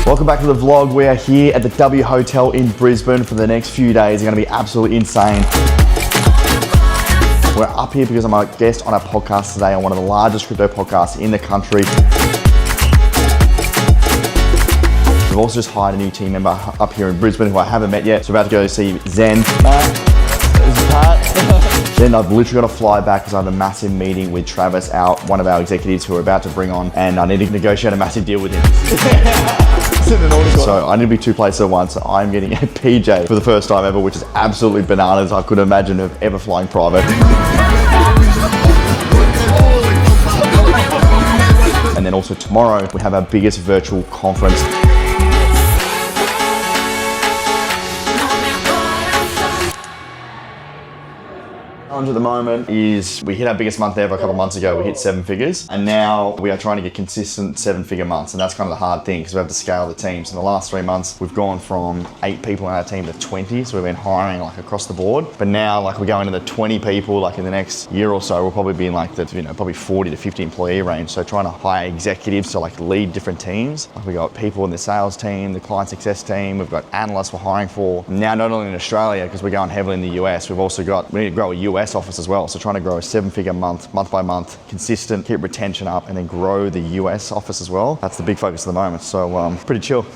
Welcome back to the vlog. We are here at the W Hotel in Brisbane for the next few days. It's going to be absolutely insane. We're up here because I'm a guest on a podcast today on one of the largest crypto podcasts in the country. We've also just hired a new team member up here in Brisbane who I haven't met yet. So we're about to go see Zen. Then I've literally got to fly back because I have a massive meeting with Travis, one of our executives who we're about to bring on, and I need to negotiate a massive deal with him. So I need to be two places at once. So I'm getting a PJ for the first time ever, which is absolutely bananas. I couldn't imagine of ever flying private. And then also tomorrow we have our biggest virtual conference. At the moment is we hit our biggest month ever a couple of months ago. We hit 7 figures, and now we are trying to get consistent 7-figure months, and that's kind of the hard thing because we have to scale the teams. In the last 3 months we've gone from 8 people on our team to 20, so we've been hiring like across the board, but now like we're going to the 20 people. Like in the next year or so we'll probably be in like the probably 40 to 50 employee range, so trying to hire executives to like lead different teams. Like we got people in the sales team, the client success team, we've got analysts we're hiring for. Now not only in Australia because we're going heavily in the US, we need to grow a US office as well. So trying to grow a 7-figure month by month, consistent, keep retention up, and then grow the US office as well. That's the big focus at the moment. So pretty chill.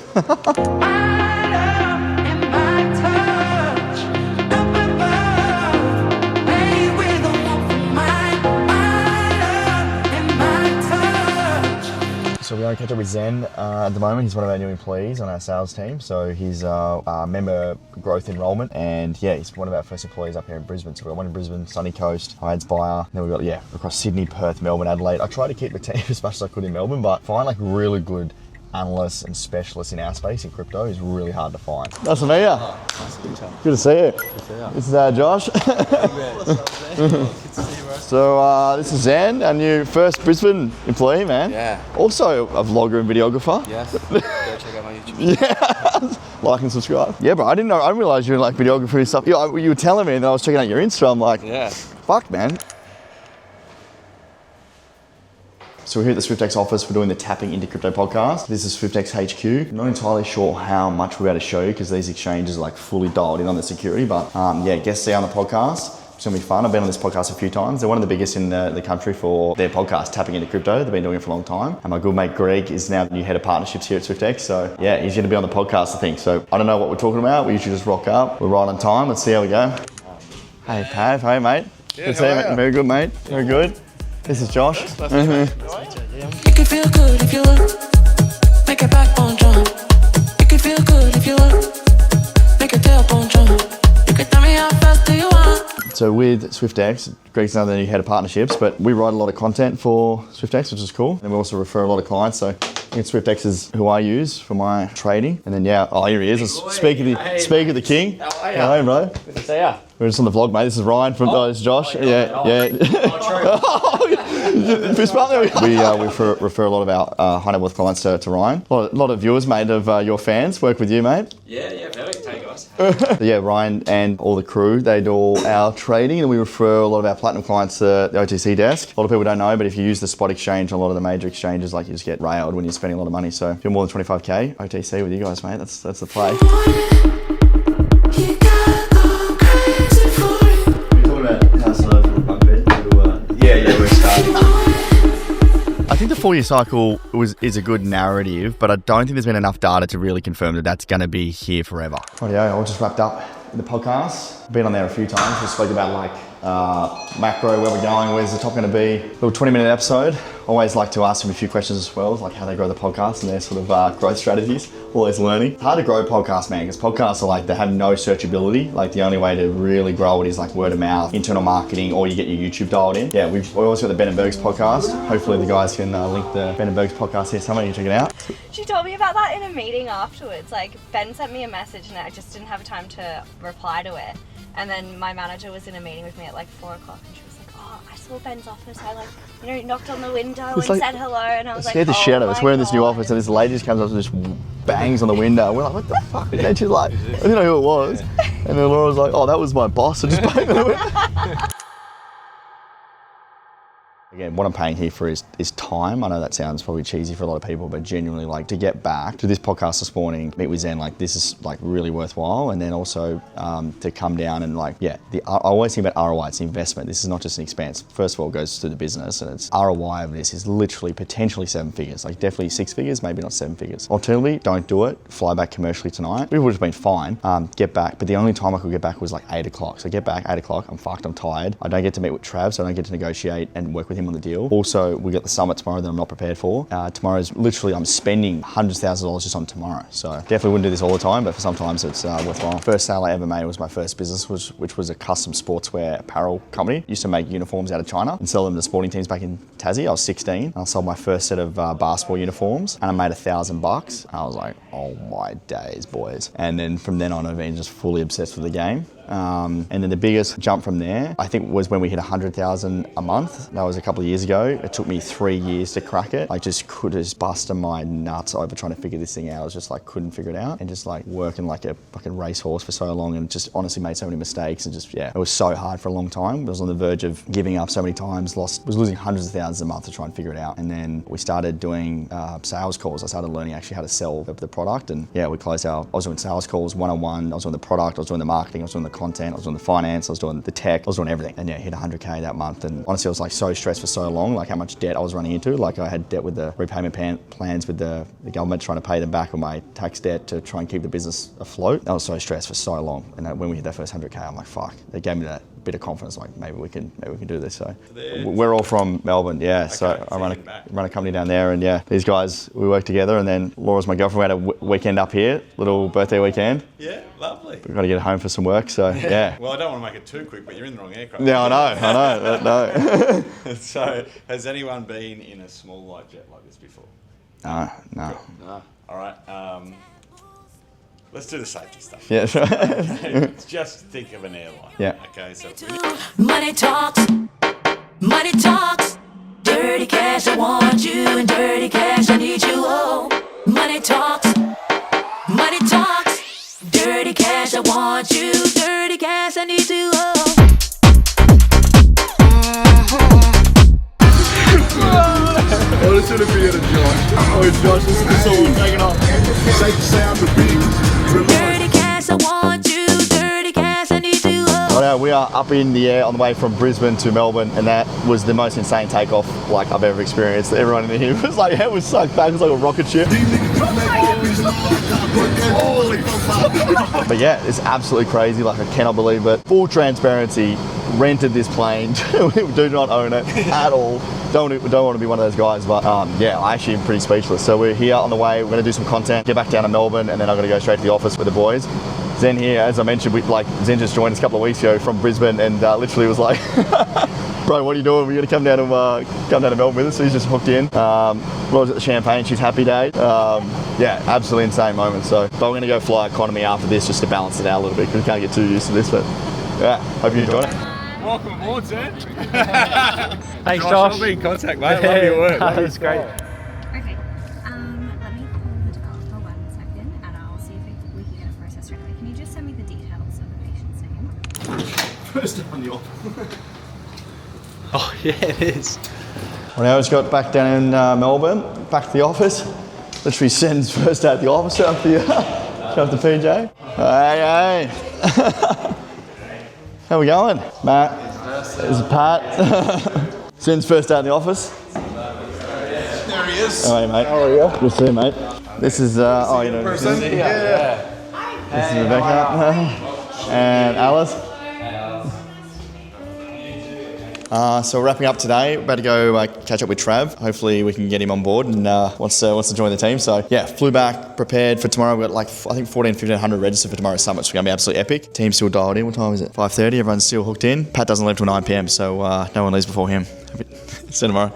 So we're going to catch up with Zen at the moment. He's one of our new employees on our sales team. So he's member growth enrollment, and yeah, he's one of our first employees up here in Brisbane. So we've got one in Brisbane, Sunny Coast, Hyde's Buyer. Then we've got across Sydney, Perth, Melbourne, Adelaide. I tried to keep the team as much as I could in Melbourne, but find like really good analysts and specialists in our space in crypto is really hard to find. Nice to meet you. Good to see you. This is Josh. So this is Zen, our new first Brisbane employee, man. Yeah. Also a vlogger and videographer. Yes. Go check out my YouTube. Yeah. Like and subscribe. Yeah, bro. I didn't realize you were in like videography and stuff. You were telling me, and then I was checking out your Insta. I'm like, yeah. Fuck, man. So we're here at the SwiftX office. We're doing the Tapping Into Crypto podcast. This is SwiftX HQ. I'm not entirely sure how much we're able to show you because these exchanges are like fully dialed in on the security, but yeah, guests on the podcast. It's gonna be fun. I've been on this podcast a few times. They're one of the biggest in the country for their podcast, Tapping Into Crypto. They've been doing it for a long time. And my good mate Greg is now the new head of partnerships here at SwiftX. So yeah, he's gonna be on the podcast, I think. So I don't know what we're talking about. We usually just rock up. We're right on time. Let's see how we go. Hey Pav, hey mate. Yeah, good to see you, mate. Very good, mate. Very good. This is Josh. You can feel good if you look. Make a backbone jump. You can feel good if you look. Make a tailbone jump. You can tell me how fast do you want. So with SwiftX, Greg's now the new head of partnerships, but we write a lot of content for SwiftX, which is cool. And we also refer a lot of clients. So SwiftX is who I use for my trading. And then here he is. Speak of the king. How are you, bro? Good to see ya. We're just on the vlog, mate. This is Ryan from this is Josh. Yeah. Fist bump, there we go. We refer a lot of our high net worth clients to Ryan. A lot of viewers, mate, of your fans work with you, mate. Yeah, perfect. Hey, guys. Yeah, Ryan and all the crew, they do all our trading, and we refer a lot of our platinum clients to the OTC desk. A lot of people don't know, but if you use the spot exchange on a lot of the major exchanges, like you just get railed when you're spending a lot of money. So if you're more than 25K, OTC with you guys, mate. That's the play. I think the 4-year cycle is a good narrative, but I don't think there's been enough data to really confirm that that's going to be here forever. Rightio, I just wrapped up the podcast. Been on there a few times. We spoke about like macro, where we're going, where's the top going to be. Little 20-minute episode. Always like to ask them a few questions as well, like how they grow the podcast and their sort of growth strategies. Always learning. It's hard to grow podcasts, man, because podcasts are like, they have no searchability. Like the only way to really grow it is like word of mouth, internal marketing, or you get your YouTube dialed in. Yeah, we've always got the Ben and Bergs podcast. Hopefully the guys can link the Ben and Bergs podcast here somewhere. You check it out. She told me about that in a meeting afterwards. Like Ben sent me a message and I just didn't have time to reply to it. And then my manager was in a meeting with me at like 4 o'clock and she was like, oh, I saw Ben's office. I knocked on the window and said hello. And I was like, scared the shit out of us. We're in this new office and this lady just comes up and just bangs on the window. We're like, what the fuck? And she's like, I didn't know who it was. And then Laura was like, oh, that was my boss. I just banged on the window. Again, what I'm paying here for is time. I know that sounds probably cheesy for a lot of people, but genuinely, like, to get back to this podcast this morning, meet with Zen, like, this is like really worthwhile. And then also to come down and like, I always think about ROI, it's an investment. This is not just an expense. First of all, it goes to the business, and it's ROI of this is literally potentially 7 figures, like definitely 6 figures, maybe not 7 figures. Alternatively, don't do it. Fly back commercially tonight. We would have been fine. Get back, but the only time I could get back was like 8 o'clock. So I get back 8 o'clock, I'm fucked, I'm tired. I don't get to meet with Trav, so I don't get to negotiate and work with him on the deal. Also, we got the summit tomorrow that I'm not prepared for. Tomorrow's literally, I'm spending hundreds of thousands of dollars just on tomorrow. So definitely wouldn't do this all the time, but for sometimes it's worthwhile. First sale I ever made was my first business, which was a custom sportswear apparel company. Used to make uniforms out of China and sell them to sporting teams back in Tassie. I was 16. And I sold my first set of basketball uniforms and I made $1,000. I was like, oh my days, boys. And then from then on, I've been just fully obsessed with the game. And then the biggest jump from there, I think, was when we hit 100,000 a month. That was a couple of years ago. It took me 3 years to crack it. I just busted my nuts over trying to figure this thing out. I was just like, couldn't figure it out, and just like working like a fucking racehorse for so long, and just honestly made so many mistakes, and just, it was so hard for a long time. I was on the verge of giving up so many times, was losing hundreds of thousands a month to try and figure it out. And then we started doing sales calls. I started learning actually how to sell the product, and I was doing sales calls one-on-one. I was doing the product, I was doing the marketing, I was doing the content, I was doing the finance, I was doing the tech, I was doing everything. And hit 100K that month. And honestly, I was like so stressed for so long, like how much debt I was running into. Like I had debt with the repayment plans with the government, trying to pay them back on my tax debt to try and keep the business afloat. I was so stressed for so long. And when we hit that first 100K, I'm like, fuck. They gave me that bit of confidence, like maybe we can do this. So we're all from Melbourne, Okay, so I run a company down there, and these guys, we work together. And then Laura's my girlfriend. We had a weekend up here, little birthday weekend. Yeah, lovely. We've got to get home for some work, so yeah. Well, I don't want to make it too quick, but you're in the wrong aircraft. Yeah, I know. So, has anyone been in a small light jet like this before? No. No. All right. Let's do the safety stuff. Yeah, sure. Just think of an airline. Yeah. Okay, so money talks, dirty cash, I want you, and dirty cash, I need you, oh. Money talks, dirty cash, I want you, dirty cash, I need you, oh. Oh, this would have been a Josh. Oh, Josh, this is all taking off. Safe sound to be. Dirty cash, I want you, dirty cash, I need you, oh. Right, we are up in the air on the way from Brisbane to Melbourne, and that was the most insane takeoff like I've ever experienced. Everyone in here was like, it was sucked back. It was like a rocket ship. But yeah, it's absolutely crazy. Like, I cannot believe it. Full transparency, rented this plane. We do not own it at all. Don't want to be one of those guys, but I actually am pretty speechless. So we're here on the way. We're going to do some content, get back down to Melbourne, and then I'm going to go straight to the office with the boys. Zen here, as I mentioned, Zen just joined us a couple of weeks ago from Brisbane, and literally was like, bro, what are you doing? We're going to come down to Melbourne with us. So he's just hooked in. Laura's at the champagne. She's happy day. Absolutely insane moment. So, but we're going to go fly economy after this just to balance it out a little bit, because we can't get too used to this. But yeah, hope you enjoy it. welcome aboard, Zen. Thanks, Josh. I'll be in contact, mate. I love your work. That's great. Okay. Let me pull the developer for 1 second, and I'll see if we can get a process straight away. Can you just send me the details of the patient's name? First on the offer. Oh, yeah, it is. Well, now just got back down in Melbourne, back to the office. Literally sends first out the office after PJ. Hey. How we going? Matt. This is Pat. Sends first out in the office. There he is. All right, mate. How are you? Good to see you, mate. This is, Person? Yeah. This is Rebecca. And Alice. So we're wrapping up today. We're about to go catch up with Trav. Hopefully we can get him on board and wants to join the team. So yeah, flew back, prepared for tomorrow. We've got I think 1,100 registered for tomorrow's summit. So it's going to be absolutely epic. Team's still dialed in. What time is it? 5:30. Everyone's still hooked in. Pat doesn't leave till 9 p.m. So no one leaves before him. See you tomorrow.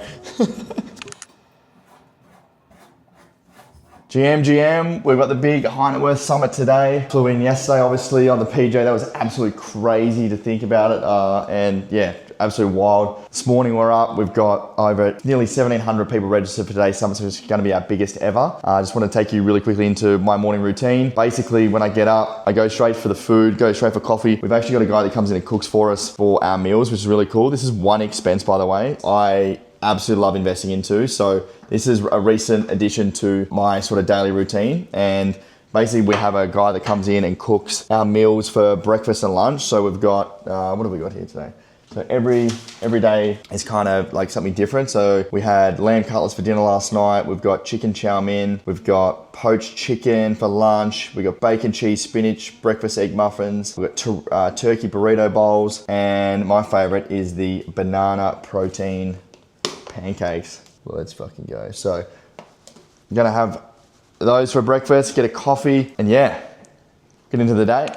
GM, we've got the big high net worth summit today. Flew in yesterday, obviously, on the PJ. That was absolutely crazy to think about it. And yeah, absolutely wild. This morning we're up. We've got over nearly 1,700 people registered for today's summit, so it's going to be our biggest ever. I just want to take you really quickly into my morning routine. Basically, when I get up, I go straight for the food, go straight for coffee. We've actually got a guy that comes in and cooks for us for our meals, which is really cool. This is one expense, by the way. I absolutely love investing into. So this is a recent addition to my sort of daily routine. And basically we have a guy that comes in and cooks our meals for breakfast and lunch. So we've got, what have we got here today? So every day is kind of like something different. So we had lamb cutlets for dinner last night. We've got chicken chow mein. We've got poached chicken for lunch. We got bacon, cheese, spinach, breakfast egg muffins. We've got turkey burrito bowls. And my favorite is the banana protein pancakes. Well, let's fucking go. So I'm gonna have those for breakfast, get a coffee, and yeah, get into the day.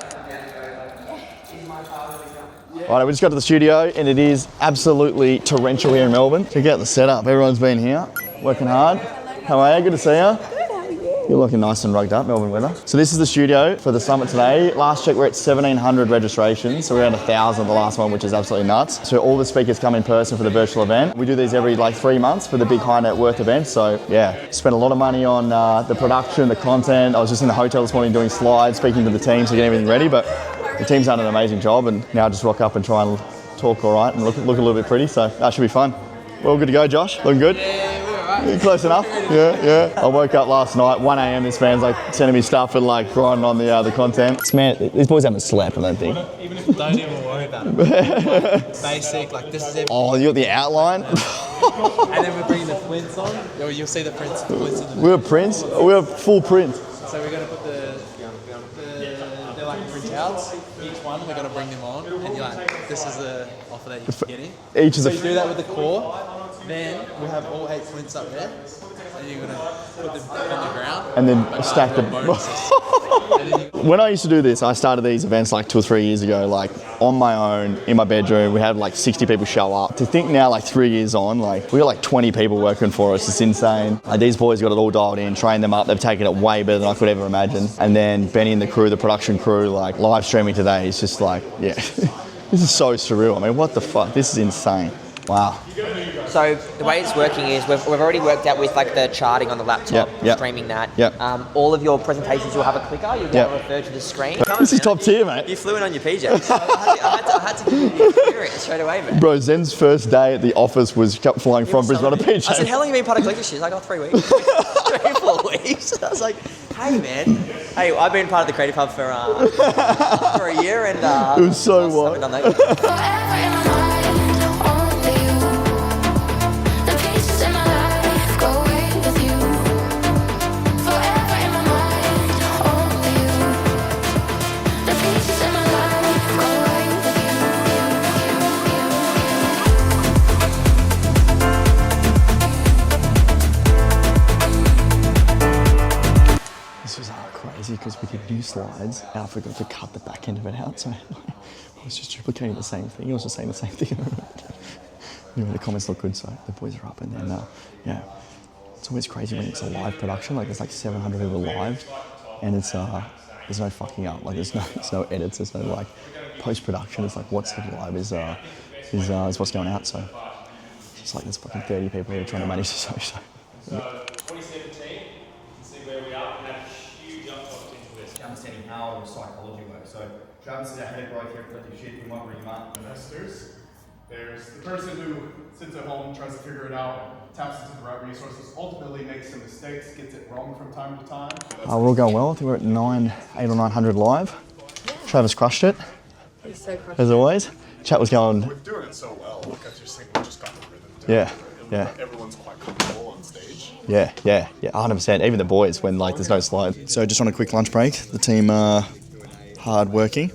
All right, we just got to the studio and it is absolutely torrential here in Melbourne. Check out the setup. Everyone's been here, working hard. How are you? Good to see you. Good, how are you? You're looking nice and rugged up, Melbourne weather. So this is the studio for the summit today. Last check, we're at 1,700 registrations. So we're at 1,000 the last one, which is absolutely nuts. So all the speakers come in person for the virtual event. We do these every like 3 months for the big high net worth events. So yeah, spent a lot of money on the production, the content. I was just in the hotel this morning doing slides, speaking to the team to get everything ready. But the team's done an amazing job, and now I just rock up and try and talk all right and look a little bit pretty, so that should be fun. We're all good to go, Josh? Looking good? Yeah, we're all right. Close enough? Yeah. I woke up last night, 1 a.m, this man's like sending me stuff and like grinding on the content. This man, these boys haven't slept, I don't think. Even if you don't even worry about it. Basic, like this is everything. Oh, you got the outline? And then we're bringing the prints on. You'll see the prints in the We have prints? We have full print. So we're going to put they're like printouts. Each one, we're going to bring them on. And you're like, this is the offer that you're getting. Each is so you do that with the core. Then we'll have all 8 prints up there. And you're going to put them on the ground. And then stack them. When I used to do this, I started these events like 2 or 3 years ago, like on my own, in my bedroom. We had like 60 people show up. To think now, like 3 years on, like we got like 20 people working for us. It's insane. Like these boys got it all dialed in, trained them up. They've taken it way better than I could ever imagine. And then Benny and the crew, the production crew, like live streaming today is just like, yeah, this is so surreal. I mean, what the fuck? This is insane. Wow. So the way it's working is we've already worked out with like the charting on the laptop, streaming that. All of your presentations, you'll have a clicker. You'll be able to refer to the screen. This is top tier, mate. You flew in on your PJ. So I had to give you the experience straight away, man. Bro, Zen's first day at the office was kept flying from Brisbane to PJ. I said, how long have you been part of Collector? She's like, 3 weeks. 3 or 4 weeks. I was like, hey, man. Hey, I've been part of the Creative Hub for a year, and it was so wild. Because we did new slides and I forgot to cut the back end of it out, so I was just duplicating the same thing. I was just saying the same thing. Anyway, the comments look good, so the boys are up, and then yeah, it's always crazy when it's a live production. Like there's like 700 people live, and it's there's no fucking up. Like there's no edits. There's no like post production. It's like what's live is what's going out. So it's like there's fucking 30 people who are trying to manage the show. So 2017, you can see where we are. We had a huge uptick into this. Understanding how the psychology works. So Travis is our head of growth here at Collective Shift. We might bring him up. Investors. There's the person who sits at home, tries to figure it out, taps into the right resources, ultimately makes some mistakes, gets it wrong from time to time. We're all going well. I think we're at 8 or 900 live. Travis crushed it. He's so crushed. As always. Chat was going. We're doing it so well. Like I just think we just got the rhythm down. Yeah. Everyone's quite comfortable on stage. Yeah, 100%. Even the boys when like there's no slide. So just on a quick lunch break, the team hard working.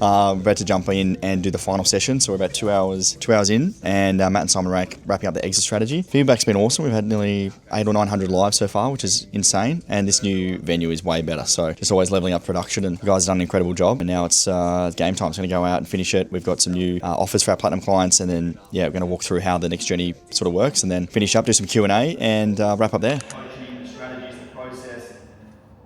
About to jump in and do the final session. So we're about 2 hours in, and Matt and Simon wrapping up the exit strategy. Feedback's been awesome. We've had nearly 800 or 900 live so far, which is insane. And this new venue is way better. So just always leveling up production, and the guys have done an incredible job. And now it's game time. It's going to go out and finish it. We've got some new offers for our platinum clients, and then we're going to walk through how the next journey sort of works, and then finish up, do some Q&A, and wrap up there. The strategies, the process,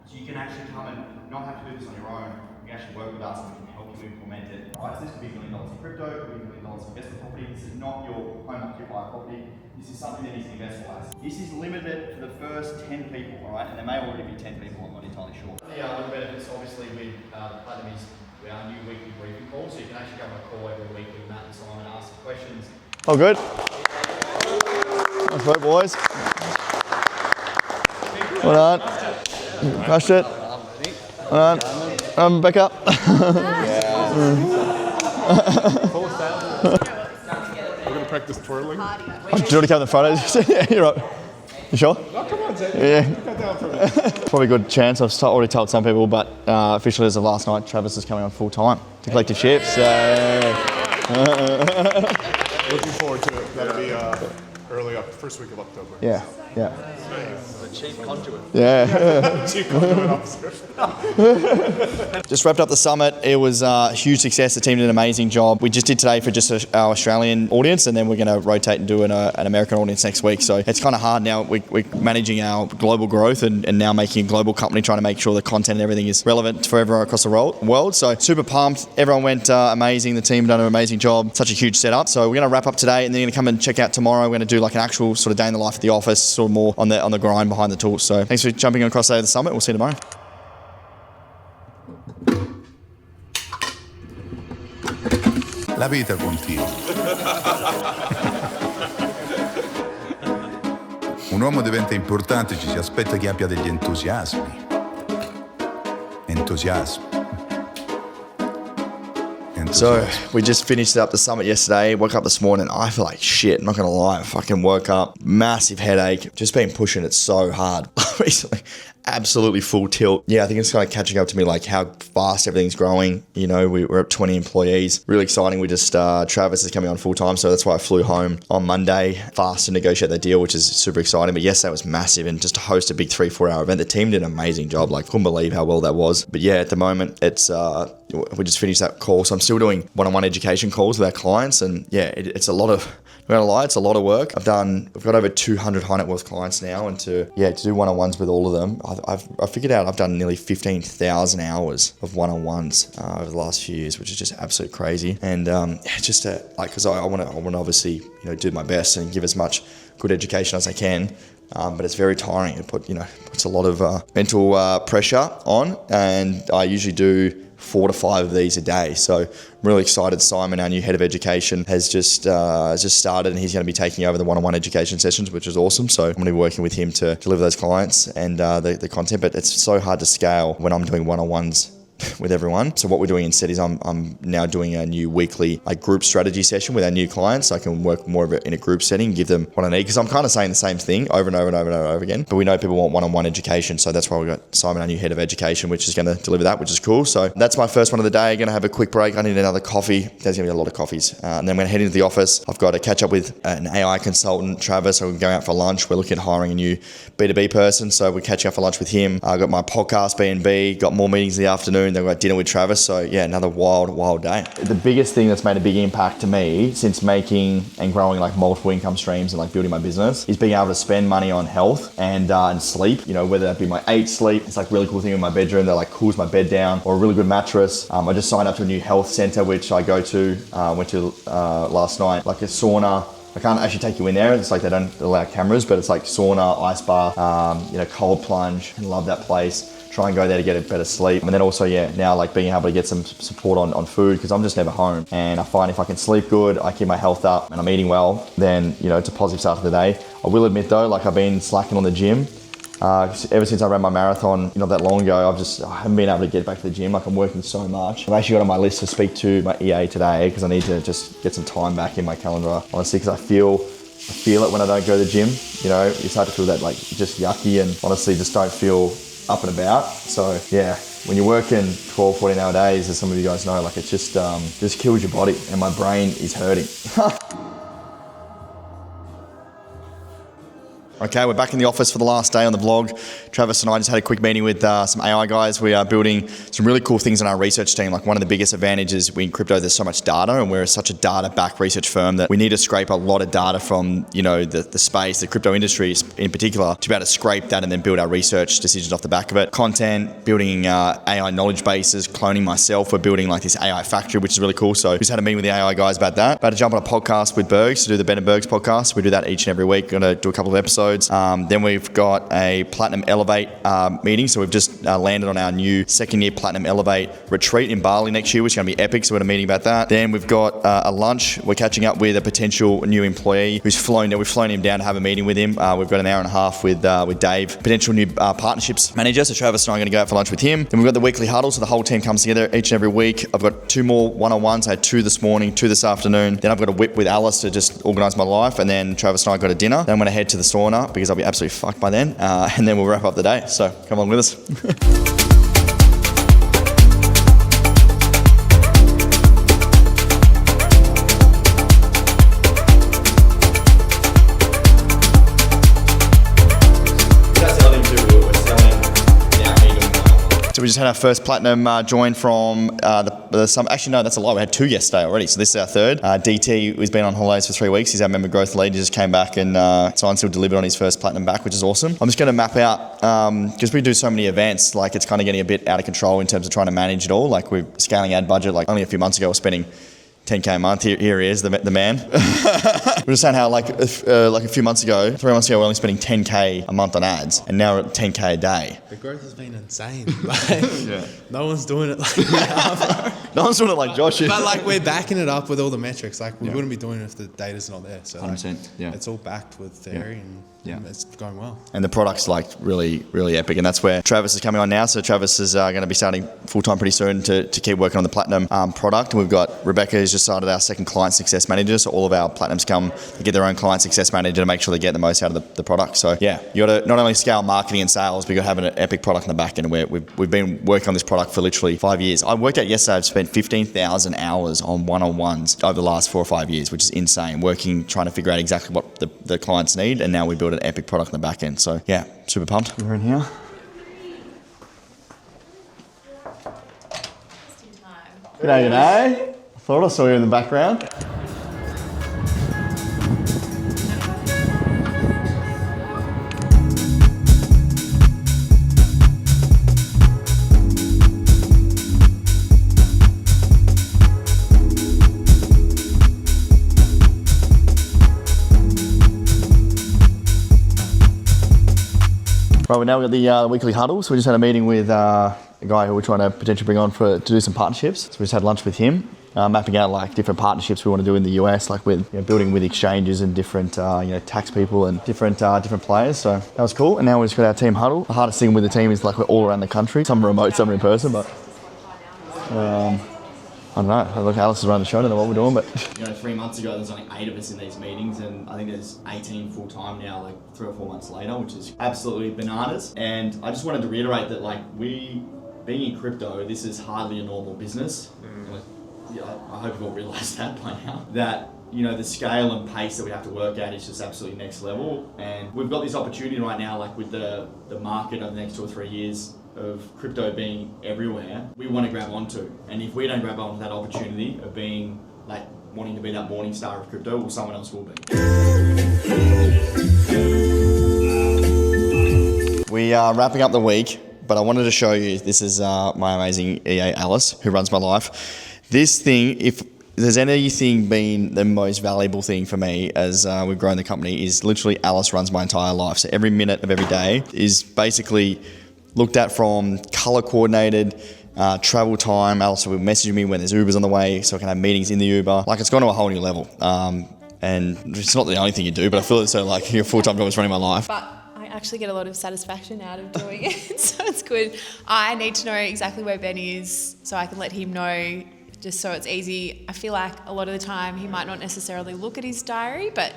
so you can actually come and not have to do this on your own. You can actually work with us and we can help you implement it. Right, so this could be $1 million in crypto, could be $1 million in investment property. This is not your home occupier property. This is something that needs to be invested in. This is limited for the first 10 people, all right? And there may already be 10 people, I'm not entirely sure. The other benefits, obviously, with Platinum is our new weekly briefing call, so you can actually go on a call every week with Matt and Simon and ask questions. Oh, good. Sweet, boys. Well done. Crushed it. Well done. Back up. We're going to practice twirling. Do you want to come in the front? Yeah, you're right. You sure? Oh, come on, Zach. Yeah. Put that down for me. Probably a good chance. I've already told some people, but officially as of last night, Travis is coming on full time to collective shifts. Looking forward to it. That'll be first week of October. Yeah. The chief conduit. Yeah. Chief Conduit Officer. Just wrapped up the summit. It was a huge success. The team did an amazing job. We just did today for just our Australian audience, and then we're going to rotate and do an American audience next week. So it's kind of hard now. We're managing our global growth and now making a global company, trying to make sure the content and everything is relevant for everyone across the world. So super pumped. Everyone went amazing. The team done an amazing job. Such a huge setup. So we're going to wrap up today, and then you're going to come and check out tomorrow. We're going to do like an actual sort of day in the life at the office, sort of more on the grind behind the tools. So thanks for jumping across the summit. We'll see you tomorrow. La vita continua. Un uomo diventa importante, ci si aspetta che abbia degli entusiasmi. So we just finished up the summit yesterday, woke up this morning, I feel like shit, I'm not gonna lie, I fucking woke up, massive headache, just been pushing it so hard recently, absolutely full tilt. Yeah, I think it's kind of catching up to me, like how fast everything's growing. You know, we're at 20 employees, really exciting. We just, Travis is coming on full time, so that's why I flew home on Monday fast to negotiate the deal, which is super exciting. But yesterday was massive, and just to host a big 3-4 hour event, the team did an amazing job, like couldn't believe how well that was. But yeah, at the moment, it's, we just finished that call, so I'm still doing one-on-one education calls with our clients, and yeah, it's a lot of, I'm not gonna lie, it's a lot of work. We've got over 200 high net worth clients now, and to do one-on-ones with all of them, I've figured out I've done nearly 15,000 hours of one-on-ones over the last few years, which is just absolutely crazy. And just to, like, because I want to obviously do my best and give as much good education as I can. But it's very tiring. It puts a lot of mental pressure on, and I usually do 4 to 5 of these a day. So I'm really excited. Simon, our new head of education, has just started, and he's going to be taking over the one-on-one education sessions, which is awesome. So I'm going to be working with him to deliver those clients and the content. But it's so hard to scale when I'm doing one-on-ones with everyone. So what we're doing instead is I'm now doing a new weekly group strategy session with our new clients. So I can work more of it in a group setting, give them what I need, because I'm kind of saying the same thing over and over and over and over again. But we know people want one-on-one education, so that's why we've got Simon, our new head of education, which is going to deliver that, which is cool. So that's my first one of the day. Going to have a quick break. I need another coffee. There's going to be a lot of coffees. And then I'm going to head into the office. I've got to catch up with an AI consultant, Travis. So we're going out for lunch. We're looking at hiring a new B2B person. So we're catching up for lunch with him. I got my podcast, B&B, got more meetings in the afternoon. Then we've got dinner with Travis. So yeah, another wild day. The biggest thing that's made a big impact to me since making and growing multiple income streams and building my business is being able to spend money on health and sleep. Whether that be my 8 sleep, it's really cool thing in my bedroom that cools my bed down, or a really good mattress. I just signed up to a new health center, which I went to last night, like a sauna. I can't actually take you in there. It's they don't allow cameras, but it's sauna, ice bath, cold plunge. I love that place. Try and go there to get a better sleep. And then also, now being able to get some support on food, because I'm just never home. And I find if I can sleep good, I keep my health up and I'm eating well, then, it's a positive start to the day. I will admit though, I've been slacking on the gym. Ever since I ran my marathon not that long ago, I haven't been able to get back to the gym. I'm working so much. I've actually got on my list to speak to my EA today, because I need to just get some time back in my calendar, honestly, because I feel it when I don't go to the gym. You start to feel that just yucky, and honestly just don't feel up and about. So yeah, when you're working 12, 14 hour days, as some of you guys know, it just kills your body, and my brain is hurting. Okay, we're back in the office for the last day on the vlog. Travis and I just had a quick meeting with some AI guys. We are building some really cool things in our research team. One of the biggest advantages in crypto, there's so much data, and we're such a data-backed research firm that we need to scrape a lot of data from, the space, the crypto industry in particular, to be able to scrape that and then build our research decisions off the back of it. Content, building AI knowledge bases, cloning myself. We're building this AI factory, which is really cool. So we just had a meeting with the AI guys about that. About to jump on a podcast with Bergs to do the Ben and Bergs podcast. We do that each and every week. Going to do a couple of episodes. episodes. Then we've got a Platinum Elevate meeting. So we've just landed on our new second-year Platinum Elevate retreat in Bali next year, which is going to be epic. So we're at a meeting about that. Then we've got a lunch. We're catching up with a potential new employee who's flown. We've flown him down to have a meeting with him. We've got an hour and a half with Dave, potential new partnerships manager. So Travis and I are going to go out for lunch with him. Then we've got the weekly huddle. So the whole team comes together each and every week. I've got 2 more one-on-ones. I had 2 this morning, 2 this afternoon. Then I've got a whip with Alice to just organise my life. And then Travis and I got a dinner. Then I'm going to head to the sauna because I'll be absolutely fucked by then. And then we'll wrap up the day. So come on with us. So we just had our first platinum join from actually no, that's a lie. We had 2 yesterday already. So this is our 3rd. DT has been on holidays for 3 weeks. He's our member growth lead. He just came back and signed, still delivered on his first platinum back, which is awesome. I'm just going to map out, because we do so many events, like it's kind of getting a bit out of control in terms of trying to manage it all. Like we're scaling ad budget. Like only a few months ago, we're spending $10K a month. Here he is, the man. We're just saying how like a few months ago, 3 months ago, we're only spending $10K a month on ads, and now we're at $10K a day. The growth has been insane. No one's doing it like that. No one's doing it like Josh. But like we're backing it up with all the metrics. Like we wouldn't be doing it if the data's not there. So 100%. Yeah. It's all backed with theory and it's going well. And the product's like really, really epic. And that's where Travis is coming on now. So Travis is going to be starting full-time pretty soon to keep working on the Platinum product. And we've got Rebecca who's just started our second client success manager. So all of our Platinums come to get their own client success manager to make sure they get the most out of the product. So yeah, you got to not only scale marketing and sales, but you got to have an epic product in the back end. We've been working on this product for literally 5 years. I worked out yesterday, I've spent 15,000 hours on one-on-ones over the last 4 or 5 years, which is insane. Trying to figure out exactly what the clients need. And now we build an epic product in the back end. So yeah, super pumped. We're in here. G'day. I thought I saw you in the background. Right, now we've got the weekly huddle. So we just had a meeting with a guy who we're trying to potentially bring on to do some partnerships. So we just had lunch with him, mapping out like different partnerships we want to do in the US, like with building with exchanges and different tax people and different players. So that was cool. And now we've just got our team huddle. The hardest thing with the team is like we're all around the country. Some are remote, some are in person, but I don't know. Look, Alice is running the show. I don't know what we're doing, but 3 months ago, there's only 8 of us in these meetings, and I think there's 18 full time now, like 3 or 4 months later, which is absolutely bananas. And I just wanted to reiterate that, like, being in crypto, this is hardly a normal business. I hope you all realise that by now. That the scale and pace that we have to work at is just absolutely next level. And we've got this opportunity right now, like with the market over the next 2 or 3 years of crypto being everywhere, we want to grab onto. And if we don't grab onto that opportunity of being wanting to be that morning star of crypto, well, someone else will be. We are wrapping up the week, but I wanted to show you, this is my amazing EA Alice, who runs my life. This thing, if there's anything been the most valuable thing for me as we've grown the company, is literally Alice runs my entire life. So every minute of every day is basically looked at from color coordinated, travel time. Alice will message me when there's Ubers on the way so I can have meetings in the Uber. Like, it's gone to a whole new level. And it's not the only thing you do, but I feel it's so like your full-time job is running my life. But I actually get a lot of satisfaction out of doing it, so it's good. I need to know exactly where Ben is so I can let him know, just so it's easy. I feel like a lot of the time he might not necessarily look at his diary, but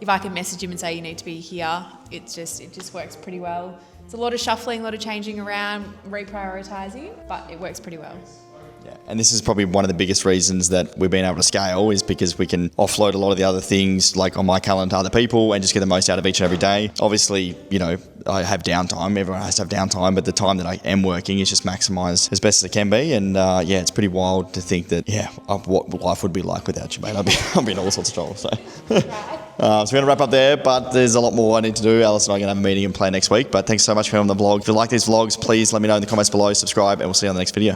if I can message him and say you need to be here, it just works pretty well. It's a lot of shuffling, a lot of changing around, reprioritising, but it works pretty well. Yeah, and this is probably one of the biggest reasons that we've been able to scale, is because we can offload a lot of the other things like on my calendar to other people and just get the most out of each and every day. Obviously, I have downtime. Everyone has to have downtime, but the time that I am working is just maximised as best as it can be. And it's pretty wild to think that, what life would be like without you, mate. I'd be in all sorts of trouble. So, so we're going to wrap up there, but there's a lot more I need to do. Alice and I are going to have a meeting and play next week. But thanks so much for filming the vlog. If you like these vlogs, please let me know in the comments below, subscribe, and we'll see you on the next video.